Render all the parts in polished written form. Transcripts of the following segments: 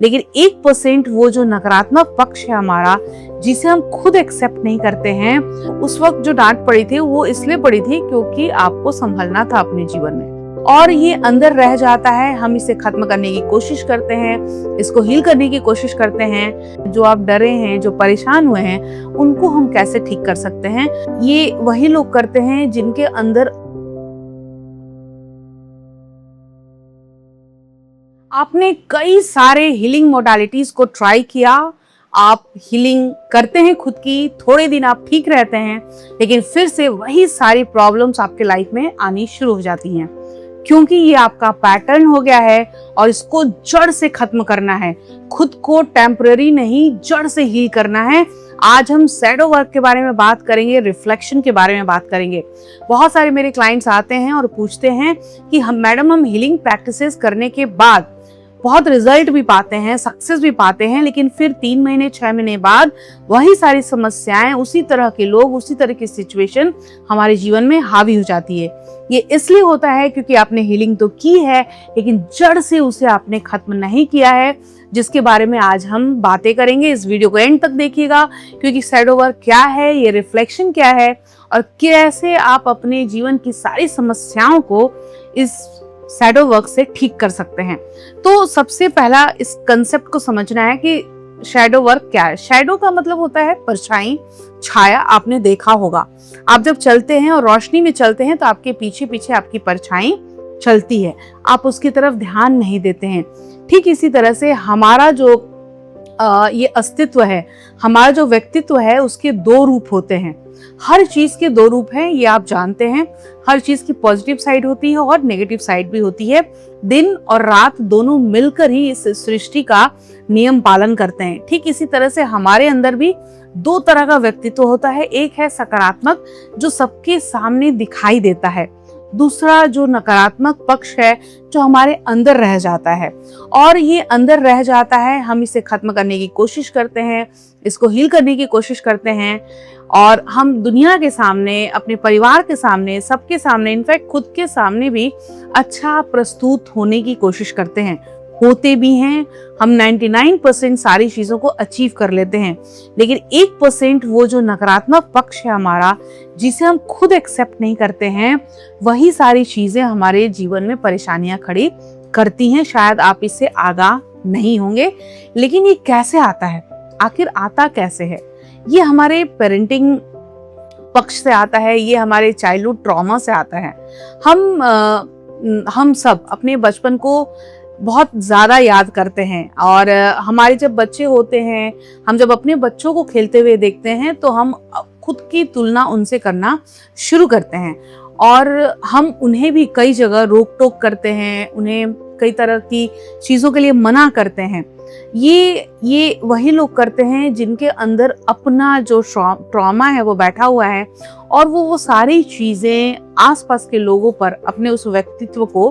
लेकिन 1% वो जो नकारात्मक पक्ष है हमारा, जिसे हम खुद एक्सेप्ट नहीं करते हैं। उस वक्त जो डांट पड़ी थी वो इसलिए पड़ी थी क्योंकि आपको संभलना था अपने जीवन में, और ये अंदर रह जाता है। हम इसे खत्म करने की कोशिश करते हैं, इसको हील करने की कोशिश करते हैं। जो आप डरे हैं, जो परेशान हुए हैं, उनको हम कैसे ठीक कर सकते हैं? ये वही लोग करते हैं जिनके अंदर आपने कई सारे हीलिंग मोडालिटीज को ट्राई किया। आप हीलिंग करते हैं खुद की, थोड़े दिन आप ठीक रहते हैं, लेकिन फिर से वही सारी प्रॉब्लम्स आपके लाइफ में आनी शुरू हो जाती हैं, क्योंकि ये आपका पैटर्न हो गया है और इसको जड़ से खत्म करना है। खुद को टेम्पररी नहीं, जड़ से हील करना है। आज हम शैडो वर्क के बारे में बात करेंगे, रिफ्लेक्शन के बारे में बात करेंगे। बहुत सारे मेरे क्लाइंट्स आते हैं और पूछते हैं कि हम हीलिंग प्रैक्टिसेस करने के बाद बहुत रिजल्ट भी पाते हैं, सक्सेस भी पाते हैं, लेकिन फिर 3 महीने 6 महीने बाद वही सारी समस्याएं, उसी तरह के लोग, उसी तरह की सिचुएशन हमारे जीवन में हावी हो जाती है। ये इसलिए होता है क्योंकि आपने हीलिंग तो की है, लेकिन जड़ से उसे आपने खत्म नहीं किया है, जिसके बारे में आज हम बातें करेंगे। इस वीडियो को एंड तक देखिएगा, क्योंकि शैडो वर्क क्या है, ये रिफ्लेक्शन क्या है, और कैसे आप अपने जीवन की सारी समस्याओं को इस शैडो वर्क से ठीक कर सकते हैं। तो सबसे पहला इस कंसेप्ट को समझना है कि शैडो वर्क क्या है। शैडो का मतलब होता है परछाई, छाया। आपने देखा होगा, आप जब चलते हैं और रोशनी में चलते हैं तो आपके पीछे पीछे आपकी परछाई चलती है, आप उसकी तरफ ध्यान नहीं देते हैं। ठीक इसी तरह से हमारा जो ये अस्तित्व है, हमारा जो व्यक्तित्व है, उसके 2 रूप होते हैं। हर चीज के 2 रूप हैं, ये आप जानते हैं। हर चीज की पॉजिटिव साइड होती है और नेगेटिव साइड भी होती है। दिन और रात दोनों मिलकर ही इस सृष्टि का नियम पालन करते हैं। ठीक इसी तरह से हमारे अंदर भी 2 तरह का व्यक्तित्व होता है। एक है सकारात्मक, जो सबके सामने दिखाई देता है। दूसरा जो नकारात्मक पक्ष है, जो हमारे अंदर रह जाता है, और ये अंदर रह जाता है। हम इसे खत्म करने की कोशिश करते हैं, इसको हील करने की कोशिश करते हैं, और हम दुनिया के सामने, अपने परिवार के सामने, सबके सामने, इनफैक्ट खुद के सामने भी अच्छा प्रस्तुत होने की कोशिश करते हैं, होते भी हैं। हम 99% सारी चीजों को अचीव कर लेते हैं, लेकिन 1% वो जो नकारात्मक पक्ष है हमारा, जिसे हम खुद एक्सेप्ट नहीं करते हैं, वही सारी चीजें हमारे जीवन में परेशानियां खड़ी करती हैं। शायद आप इससे आगाह नहीं होंगे, लेकिन ये कैसे आता है, आखिर आता कैसे है? ये हमारे पेरेंटिंग पक्ष से आता है, ये हमारे चाइल्डहुड ट्रॉमा से आता है। हम सब अपने बचपन को बहुत ज़्यादा याद करते हैं, और हमारे जब बच्चे होते हैं, हम जब अपने बच्चों को खेलते हुए देखते हैं, तो हम खुद की तुलना उनसे करना शुरू करते हैं, और हम उन्हें भी कई जगह रोक टोक करते हैं, उन्हें कई तरह की चीज़ों के लिए मना करते हैं। ये वही लोग करते हैं जिनके अंदर अपना जो ट्रॉमा है वो बैठा हुआ है, और वो सारी चीज़ें आसपास के लोगों पर अपने उस व्यक्तित्व को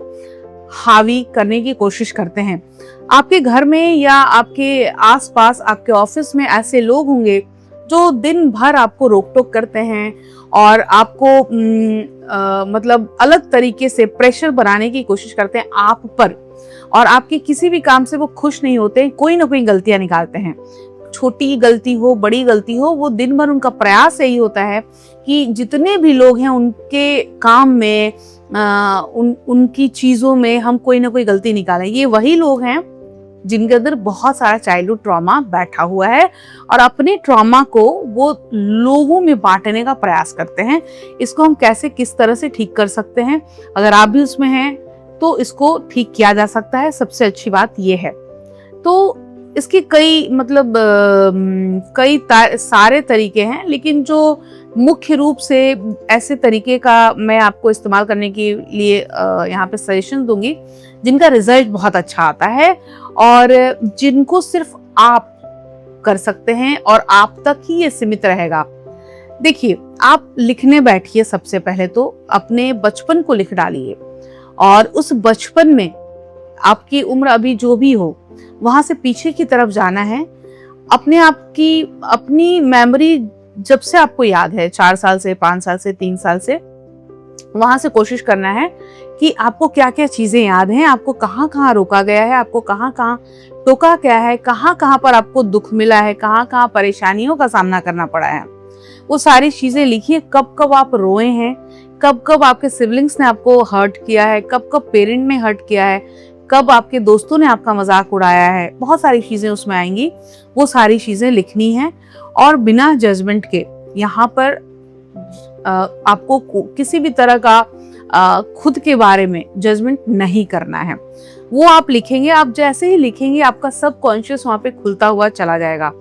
हावी करने की कोशिश करते हैं। आपके घर में या आपके आसपास, आपके ऑफिस में ऐसे लोग होंगे जो दिन भर आपको रोक टोक करते हैं और आपको मतलब अलग तरीके से प्रेशर बनाने की कोशिश करते हैं आप पर, और आपके किसी भी काम से वो खुश नहीं होते, कोई ना कोई गलतियां निकालते हैं। छोटी गलती हो, बड़ी गलती हो, वो दिन भर उनका प्रयास यही होता है कि जितने भी लोग हैं उनके काम में, उनकी चीज़ों में हम कोई ना कोई गलती निकालें। ये वही लोग हैं जिनके अंदर बहुत सारा चाइल्डहुड ट्रॉमा बैठा हुआ है, और अपने ट्रॉमा को वो लोगों में बांटने का प्रयास करते हैं। इसको हम कैसे, किस तरह से ठीक कर सकते हैं? अगर आप भी उसमें हैं तो इसको ठीक किया जा सकता है। सबसे अच्छी बात ये है, तो इसके कई सारे तरीके हैं, लेकिन जो मुख्य रूप से ऐसे तरीके का मैं आपको इस्तेमाल करने के लिए यहाँ पे सजेशन दूंगी, जिनका रिजल्ट बहुत अच्छा आता है और जिनको सिर्फ आप कर सकते हैं और आप तक ही ये सीमित रहेगा। देखिए, आप लिखने बैठिए, सबसे पहले तो अपने बचपन को लिख डालिए, और उस बचपन में आपकी उम्र अभी जो भी हो, वहां से पीछे की तरफ जाना है। अपने आप की अपनी मेमोरी जब से आपको याद है, 4 साल से, 5 साल से, 3 साल से, वहां से कोशिश करना है कि आपको क्या क्या चीजें याद हैं, आपको कहाँ कहाँ रोका गया है, आपको कहाँ कहाँ टोका क्या है, कहाँ कहाँ पर आपको दुख मिला है, कहाँ कहाँ परेशानियों का सामना करना पड़ा है। वो सारी चीजें लिखिए। कब कब आप रोए हैं, कब कब आपके सिबलिंग्स ने आपको हर्ट किया है, कब कब पेरेंट ने हर्ट किया है, कब आपके दोस्तों ने आपका मजाक उड़ाया है, बहुत सारी चीजें उसमें आएंगी। वो सारी चीजें लिखनी है और बिना जजमेंट के यहाँ पर आपको किसी भी तरह का खुद के बारे में जजमेंट नहीं करना है। वो आप लिखेंगे, आप जैसे ही लिखेंगे आपका सब कॉन्शियस वहां पे खुलता हुआ चला जाएगा।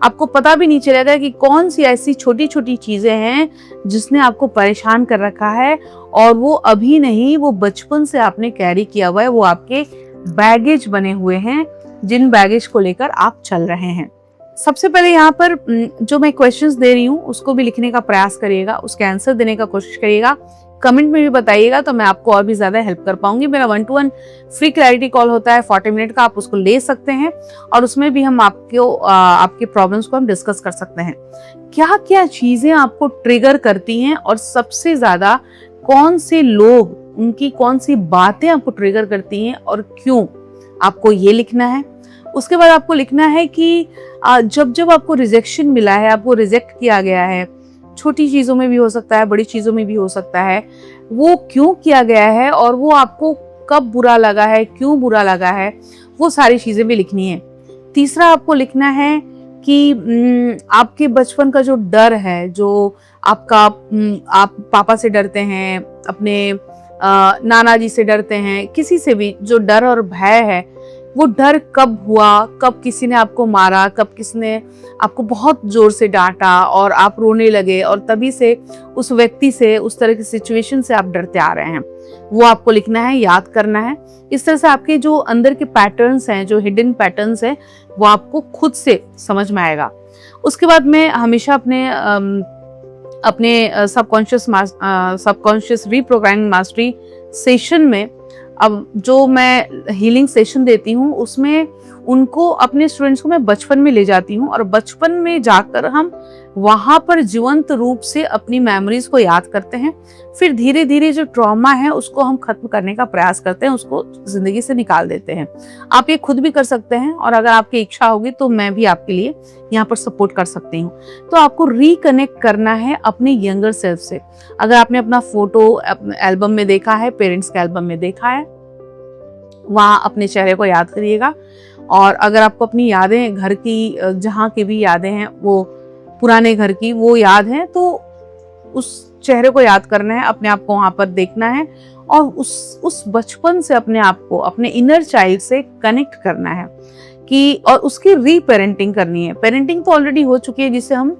आपको पता भी नहीं चलेगा कि कौन सी ऐसी छोटी छोटी चीजें हैं जिसने आपको परेशान कर रखा है, और वो अभी नहीं, वो बचपन से आपने कैरी किया हुआ है, वो आपके बैगेज बने हुए हैं जिन बैगेज को लेकर आप चल रहे हैं। सबसे पहले यहाँ पर जो मैं क्वेश्चंस दे रही हूँ उसको भी लिखने का प्रयास करिएगा, उसके आंसर देने का कोशिश करिएगा, कमेंट में भी बताइएगा तो मैं आपको और भी ज्यादा हेल्प कर पाऊंगी। मेरा 1-to-1 फ्री क्लैरिटी कॉल होता है 40 मिनट का, आप उसको ले सकते हैं और उसमें भी हम आपके प्रॉब्लम्स को हम डिस्कस कर सकते हैं। क्या क्या चीजें आपको ट्रिगर करती हैं और सबसे ज्यादा कौन से लोग, उनकी कौन सी बातें आपको ट्रिगर करती हैं और क्यों, आपको ये लिखना है। उसके बाद आपको लिखना है कि जब जब आपको रिजेक्शन मिला है, आपको रिजेक्ट किया गया है, छोटी चीजों में भी हो सकता है, बड़ी चीजों में भी हो सकता है, वो क्यों किया गया है और वो आपको कब बुरा लगा है, क्यों बुरा लगा है, वो सारी चीजें भी लिखनी है। तीसरा आपको लिखना है कि आपके बचपन का जो डर है, जो आप पापा से डरते हैं, अपने नाना जी से डरते हैं, किसी से भी जो डर और भय है, वो डर कब हुआ, कब किसी ने आपको मारा, कब किसी ने आपको बहुत जोर से डांटा और आप रोने लगे और तभी से उस व्यक्ति से, उस तरह की सिचुएशन से आप डरते आ रहे हैं, वो आपको लिखना है, याद करना है। इस तरह से आपके जो अंदर के पैटर्न्स हैं, जो हिडन पैटर्न्स हैं, वो आपको खुद से समझ में आएगा। उसके बाद मैं हमेशा अपने सबकॉन्शियस रीप्रोग्रामिंग मास्टरी सेशन में, अब जो मैं हीलिंग सेशन देती हूँ उसमें उनको, अपने स्टूडेंट्स को मैं बचपन में ले जाती हूँ और बचपन में जाकर हम वहां पर जीवंत रूप से अपनी मेमोरीज को याद करते हैं। फिर धीरे धीरे जो ट्रॉमा है उसको हम खत्म करने का प्रयास करते हैं, उसको जिंदगी से निकाल देते हैं। आप ये खुद भी कर सकते हैं और अगर आपकी इच्छा होगी तो मैं भी आपके लिए यहाँ पर सपोर्ट कर सकती हूँ। तो आपको रिकनेक्ट करना है अपने यंगर सेल्फ से। अगर आपने अपना फोटो एल्बम में देखा है, पेरेंट्स के एल्बम में देखा है, वहाँ अपने चेहरे को याद करिएगा। और अगर आपको अपनी यादें, घर की जहाँ की भी यादें हैं, वो पुराने घर की वो याद है, तो उस चेहरे को याद करना है, अपने आप को वहाँ पर देखना है और उस बचपन से अपने आप को, अपने इनर चाइल्ड से कनेक्ट करना है कि, और उसकी रीपेरेंटिंग करनी है। पेरेंटिंग तो ऑलरेडी हो चुकी है जिसे हम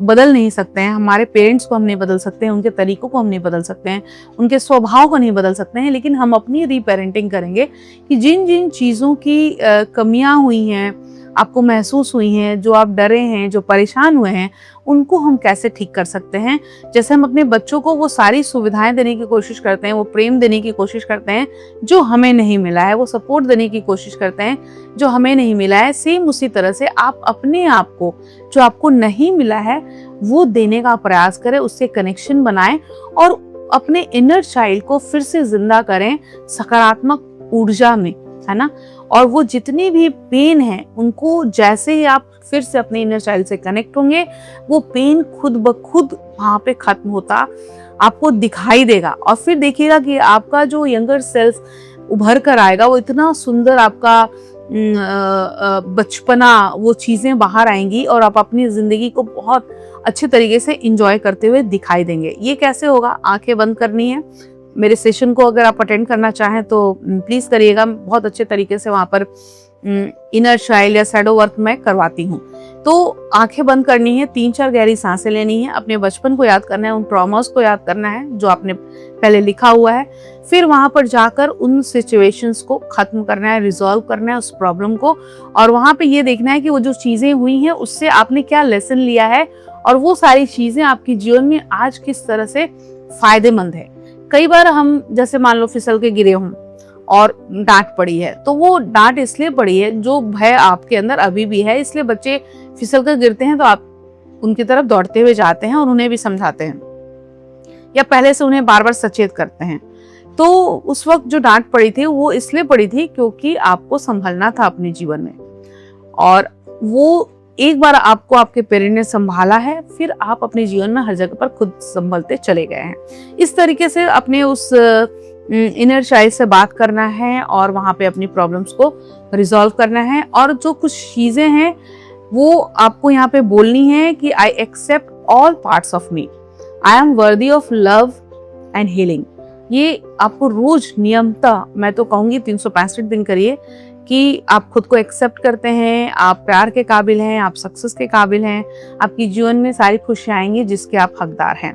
बदल नहीं सकते हैं, हमारे पेरेंट्स को हम नहीं बदल सकते हैं, उनके तरीकों को हम नहीं बदल सकते हैं, उनके स्वभाव को नहीं बदल सकते हैं, लेकिन हम अपनी रीपेरेंटिंग करेंगे कि जिन जिन चीज़ों की कमियां हुई हैं, आपको महसूस हुई हैं, जो आप डरे हैं, जो परेशान हुए हैं, उनको हम कैसे ठीक कर सकते हैं। जैसे हम अपने बच्चों को वो सारी सुविधाएं देने की कोशिश करते हैं, वो प्रेम देने की कोशिश करते हैं जो हमें नहीं मिला है, वो सपोर्ट देने की कोशिश करते हैं जो हमें नहीं मिला है, सेम उसी तरह से आप अपने आप को, जो आपको नहीं मिला है, वो देने का प्रयास करें, उससे कनेक्शन बनाएं और अपने इनर चाइल्ड को फिर से जिंदा करें सकारात्मक ऊर्जा में, है ना। और वो जितनी भी पेन है उनको, जैसे ही आप फिर से अपने इनर चाइल्ड से कनेक्ट होंगे, वो पेन खुद ब खुद वहां पे खत्म होता आपको दिखाई देगा। और फिर देखिएगा कि आपका जो यंगर सेल्फ उभर कर आएगा, वो इतना सुंदर, आपका बचपना, वो चीजें बाहर आएंगी और आप अपनी जिंदगी को बहुत अच्छे तरीके से एंजॉय करते हुए दिखाई देंगे। ये कैसे होगा? आंखें बंद करनी है। मेरे सेशन को अगर आप अटेंड करना चाहें तो प्लीज करिएगा, बहुत अच्छे तरीके से वहां पर इनर चाइल्ड या शैडो वर्क मैं करवाती हूँ। तो आंखें बंद करनी है, 3-4 गहरी सांसें लेनी है, अपने बचपन को याद करना है, उन ट्रॉमास को याद करना है जो आपने पहले लिखा हुआ है। फिर वहां पर जाकर उन सिचुएशंस को खत्म करना है, रिजॉल्व करना है उस प्रॉब्लम को, और वहां पे ये देखना है कि वो जो चीजें हुई हैं उससे आपने क्या लेसन लिया है और वो सारी चीजें आपके जीवन में आज किस तरह से फायदेमंद है। कई बार हम, जैसे मान लो फिसल के गिरे हों और डांट पड़ी है, तो वो डांट इसलिए पड़ी है, जो भय आपके अंदर अभी भी है, इसलिए बच्चे फिसल कर गिरते हैं तो आप उनकी तरफ दौड़ते हुए जाते हैं और उन्हें भी समझाते हैं। या पहले से उन्हें बार बार सचेत करते हैं। तो उस वक्त जो डांट पड़ी थी वो इसलिए पड़ी थी क्योंकि आपको संभलना था अपने जीवन में, और वो एक बार आपको आपके पेरेंट ने संभाला है, फिर आप अपने जीवन में हर जगह पर खुद संभलते चले गए हैं। इस तरीके से अपने उस इनर चाइल्ड से बात करना है और वहाँ पे अपनी प्रॉब्लम्स को रिजॉल्व करना है, और जो कुछ चीज़ें हैं वो आपको यहाँ पे बोलनी है कि I accept all parts of me, I am worthy of love and healing. ये आपको रोज नियमतः, मैं तो कहूँगी 365 दिन करिए कि आप खुद को एक्सेप्ट करते हैं, आप प्यार के काबिल हैं, आप सक्सेस के काबिल हैं, आपकी जीवन में सारी खुशियाँ आएंगी जिसके आप हकदार हैं।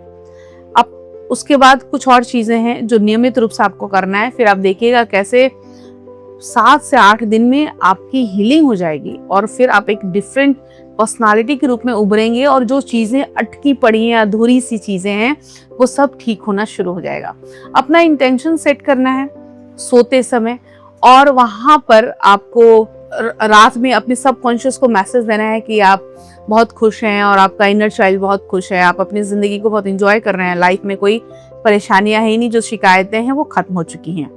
अब उसके बाद कुछ और चीज़ें हैं जो नियमित रूप से आपको करना है, फिर आप देखिएगा कैसे 7 से 8 दिन में आपकी हीलिंग हो जाएगी और फिर आप एक डिफरेंट पर्सनालिटी के रूप में उभरेंगे, और जो चीज़ें अटकी पड़ी हैं, अधूरी सी चीज़ें हैं, वो सब ठीक होना शुरू हो जाएगा। अपना इंटेंशन सेट करना है सोते समय, और वहाँ पर आपको रात में अपने सबकॉन्शियस को मैसेज देना है कि आप बहुत खुश हैं और आपका इनर चाइल्ड बहुत खुश है, आप अपनी ज़िंदगी को बहुत एंजॉय कर रहे हैं, लाइफ में कोई परेशानियां है नहीं, जो शिकायतें हैं वो खत्म हो चुकी हैं।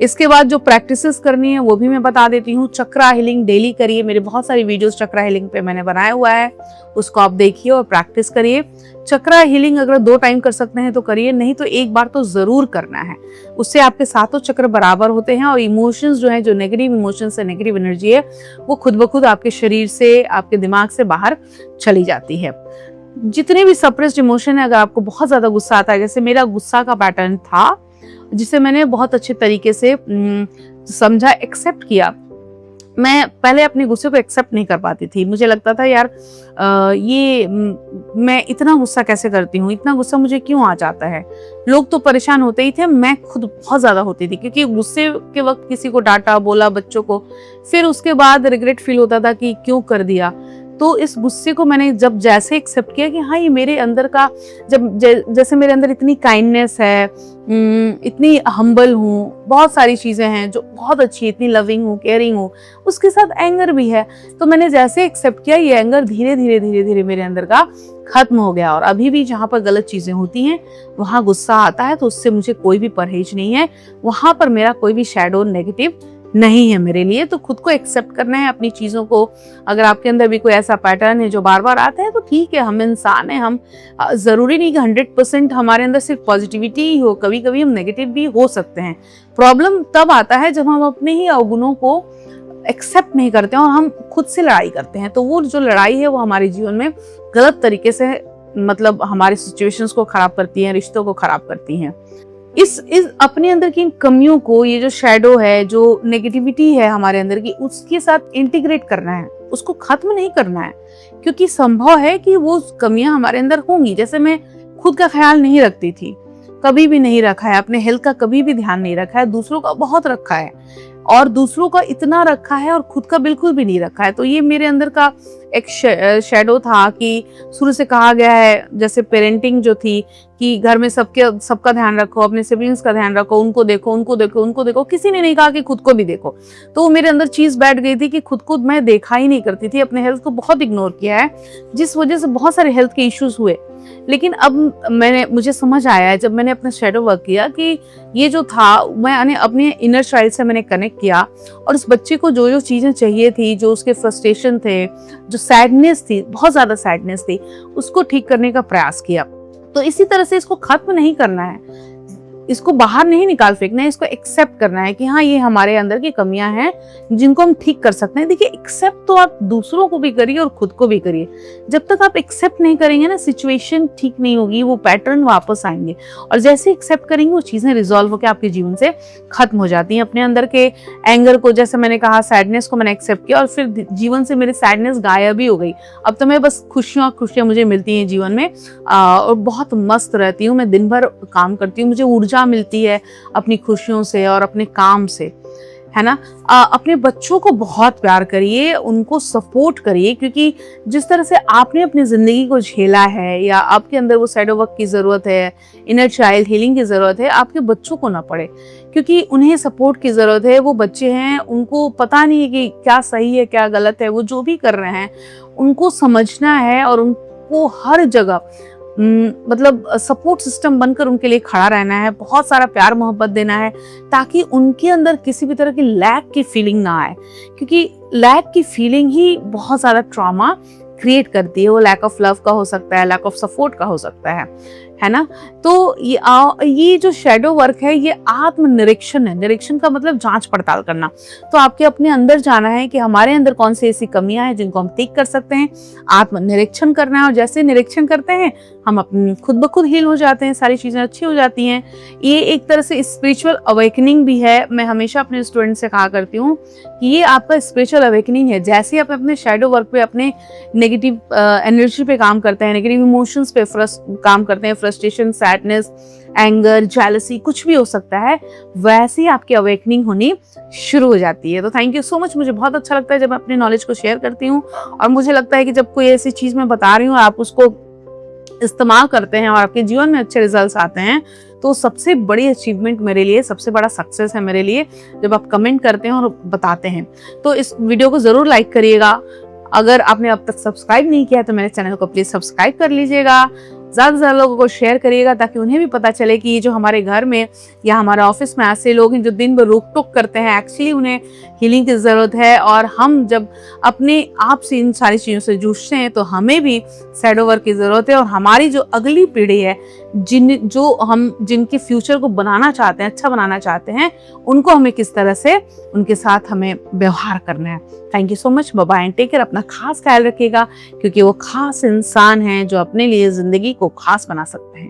इसके बाद जो प्रैक्टिसेस करनी है वो भी मैं बता देती हूँ। चक्रा हीलिंग डेली करिए, मेरे बहुत सारी वीडियोस चक्रा हीलिंग पे मैंने बनाया हुआ है, उसको आप देखिए और प्रैक्टिस करिए। चक्रा हीलिंग अगर 2 टाइम कर सकते हैं तो करिए, नहीं तो एक बार तो जरूर करना है। उससे आपके सातों चक्र बराबर होते हैं और इमोशंस जो है, जो नेगेटिव इमोशंस है, नेगेटिव एनर्जी है, वो खुद ब खुद आपके शरीर से, आपके दिमाग से बाहर चली जाती है। जितने भी सप्रेस्ड इमोशन है, अगर आपको बहुत ज्यादा गुस्सा आता है, जैसे मेरा गुस्सा का पैटर्न था जिसे मैंने बहुत अच्छे तरीके से समझा, एक्सेप्ट किया। मैं पहले अपने गुस्से को एक्सेप्ट नहीं कर पाती थी, मुझे लगता था यार मैं इतना गुस्सा कैसे करती हूँ, इतना गुस्सा मुझे क्यों आ जाता है। लोग तो परेशान होते ही थे, मैं खुद बहुत ज्यादा होती थी, क्योंकि गुस्से के वक्त किसी को डांटा, बोला, बच्चों को, फिर उसके बाद रिग्रेट फील होता था कि क्यों कर दिया। तो इस गुस्से को मैंने जब जैसे एक्सेप्ट किया कि हाँ ये मेरे अंदर का, जैसे मेरे अंदर इतनी काइंडनेस है, इतनी हम्बल हूँ, बहुत सारी चीज़ें हैं जो बहुत अच्छी, इतनी लविंग हूँ, केयरिंग हूँ, उसके साथ एंगर भी है। तो मैंने जैसे एक्सेप्ट किया, ये एंगर धीरे धीरे धीरे धीरे मेरे अंदर का खत्म हो गया। और अभी भी जहाँ पर गलत चीज़ें होती हैं वहाँ गुस्सा आता है, तो उससे मुझे कोई भी परहेज नहीं है, वहाँ पर मेरा कोई भी शैडो नेगेटिव नहीं है मेरे लिए। तो खुद को एक्सेप्ट करना है अपनी चीज़ों को। अगर आपके अंदर भी कोई ऐसा पैटर्न है जो बार बार आता है तो ठीक है, हम इंसान हैं, हम ज़रूरी नहीं कि 100% हमारे अंदर सिर्फ पॉजिटिविटी ही हो, कभी कभी हम नेगेटिव भी हो सकते हैं। प्रॉब्लम तब आता है जब हम अपने ही अवगुणों को एक्सेप्ट नहीं करते हैं और हम खुद से लड़ाई करते हैं। तो वो जो लड़ाई है वो हमारे जीवन में गलत तरीके से, मतलब हमारे सिचुएशंस को खराब करती हैं, रिश्तों को खराब करती हैं। इस अपने अंदर की इन कमियों को, ये जो शैडो है, जो नेगेटिविटी है हमारे अंदर की, उसके साथ इंटीग्रेट करना है, उसको खत्म नहीं करना है। क्योंकि संभव है कि वो कमियां हमारे अंदर होंगी। जैसे मैं खुद का ख्याल नहीं रखती थी, कभी भी नहीं रखा है, अपने हेल्थ का कभी भी ध्यान नहीं रखा है, दूसरों का बहुत रखा है, और दूसरों का इतना रखा है और खुद का बिल्कुल भी नहीं रखा है। तो ये मेरे अंदर का एक शैडो था कि शुरू से कहा गया है, जैसे पेरेंटिंग जो थी कि घर में सबका ध्यान रखो, अपने सिबलिंग्स का ध्यान रखो, उनको देखो, उनको देखो, उनको देखो, किसी ने नहीं कहा कि खुद को भी देखो। तो वो मेरे अंदर चीज बैठ गई थी कि खुद को मैं देखा ही नहीं करती थी, अपने हेल्थ को बहुत इग्नोर किया है, जिस वजह से बहुत सारे हेल्थ के इश्यूज हुए। लेकिन अब मुझे समझ आया है जब मैंने अपना शैडो वर्क किया कि ये जो था, मैंने अपने इनर चाइल्ड से मैंने कनेक्ट किया, और उस बच्चे को जो जो चीजें चाहिए थी, जो उसके फ्रस्ट्रेशन थे, जो सैडनेस थी, बहुत ज्यादा सैडनेस थी, उसको ठीक करने का प्रयास किया। तो इसी तरह से इसको खत्म नहीं करना है, इसको बाहर नहीं निकाल फेंकना है, इसको एक्सेप्ट करना है कि हाँ ये हमारे अंदर की कमियां हैं जिनको हम ठीक कर सकते हैं। देखिए, एक्सेप्ट तो आप दूसरों को भी करिए और खुद को भी करिए। जब तक आप एक्सेप्ट नहीं करेंगे ना, सिचुएशन ठीक नहीं होगी, वो पैटर्न वापस आएंगे, और जैसे एक्सेप्ट करेंगे वो चीजें रिजॉल्व होकर आपके जीवन से खत्म हो जाती हैं। अपने अंदर के एंगर को, जैसे मैंने कहा, सैडनेस को मैंने एक्सेप्ट किया और फिर जीवन से मेरी सैडनेस गायब ही हो गई। अब तो मैं बस खुशियां मुझे मिलती हैं जीवन में, और बहुत मस्त रहती हूँ। मैं दिन भर काम करती हूँ, मुझे ऊर्जा मिलती है अपनी खुशियों से और अपने काम से, है ना। अपने बच्चों को बहुत प्यार करिए, उनको सपोर्ट करिए, क्योंकि जिस तरह से आपने अपनी जिंदगी को झेला है, या आपके अंदर वो शैडो वर्क की जरूरत है, इनर चाइल्ड हीलिंग की जरूरत है, आपके बच्चों को ना पड़े, क्योंकि उन्हें सपोर्ट की जरूरत है। वो बच्चे हैं, उनको पता नहीं है कि क्या सही है क्या गलत है। वो जो भी कर रहे हैं उनको समझना है, और उनको हर जगह मतलब सपोर्ट सिस्टम बनकर उनके लिए खड़ा रहना है, बहुत सारा प्यार मोहब्बत देना है, ताकि उनके अंदर किसी भी तरह की लैक की फीलिंग ना आए, क्योंकि लैक की फीलिंग ही बहुत ज़्यादा ट्रॉमा क्रिएट करती है। वो लैक ऑफ लव का हो सकता है, लैक ऑफ सपोर्ट का हो सकता है ना। तो ये जो शैडो वर्क है ये आत्मनिरीक्षण है। निरीक्षण का मतलब जांच पड़ताल करना। तो आपके अपने अंदर जाना है कि हमारे अंदर कौन सी ऐसी कमियां हैं जिनको हम ठीक कर सकते हैं, आत्मनिरीक्षण करना है। और जैसे निरीक्षण करते हैं हम अपनी खुद ब खुद हील हो जाते हैं, सारी चीजें अच्छी हो जाती हैं। ये एक तरह से स्पिरिचुअल अवेकनिंग भी है। मैं हमेशा अपने स्टूडेंट से कहा करती हूँ कि ये आपका स्पिरिचुअल अवेकनिंग है। जैसे आप अपने शैडो वर्क पे, अपने नेगेटिव एनर्जी पे काम करते हैं, नेगेटिव इमोशंस पे काम करते हैं, फ्रस्ट्रेशन, सैडनेस, एंगर, जेलसी, कुछ भी हो सकता है, वैसे ही आपकी अवेकनिंग होनी शुरू हो जाती है। तो थैंक यू सो मच। मुझे बहुत अच्छा लगता है जब मैं अपने नॉलेज को शेयर करती हूँ, और मुझे लगता है कि जब कोई ऐसी चीज मैं बता रही हूँ आप उसको इस्तेमाल करते हैं और आपके जीवन में अच्छे रिजल्ट्स आते हैं, तो सबसे बड़ी अचीवमेंट मेरे लिए, सबसे बड़ा सक्सेस है मेरे लिए जब आप कमेंट करते हैं और बताते हैं। तो इस वीडियो को जरूर लाइक करिएगा। अगर आपने अब तक सब्सक्राइब नहीं किया तो मेरे चैनल को प्लीज सब्सक्राइब कर लीजिएगा। ज़्यादा से ज़्यादा लोगों को शेयर करिएगा ताकि उन्हें भी पता चले कि ये जो हमारे घर में या हमारे ऑफिस में ऐसे लोग हैं जो दिन भर रोक टोक करते हैं, एक्चुअली उन्हें हीलिंग की ज़रूरत है। और हम जब अपने आप से इन सारी चीज़ों से जूझते हैं तो हमें भी शैडो वर्क की ज़रूरत है। और हमारी जो अगली पीढ़ी है, जिनके फ्यूचर को बनाना चाहते हैं, अच्छा बनाना चाहते हैं, उनको हमें किस तरह से उनके साथ हमें व्यवहार करना है। Thank you so much. Bye bye and take care. अपना खास ख्याल रखिएगा, क्योंकि वो खास इंसान हैं जो अपने लिए ज़िंदगी को खास बना सकते हैं।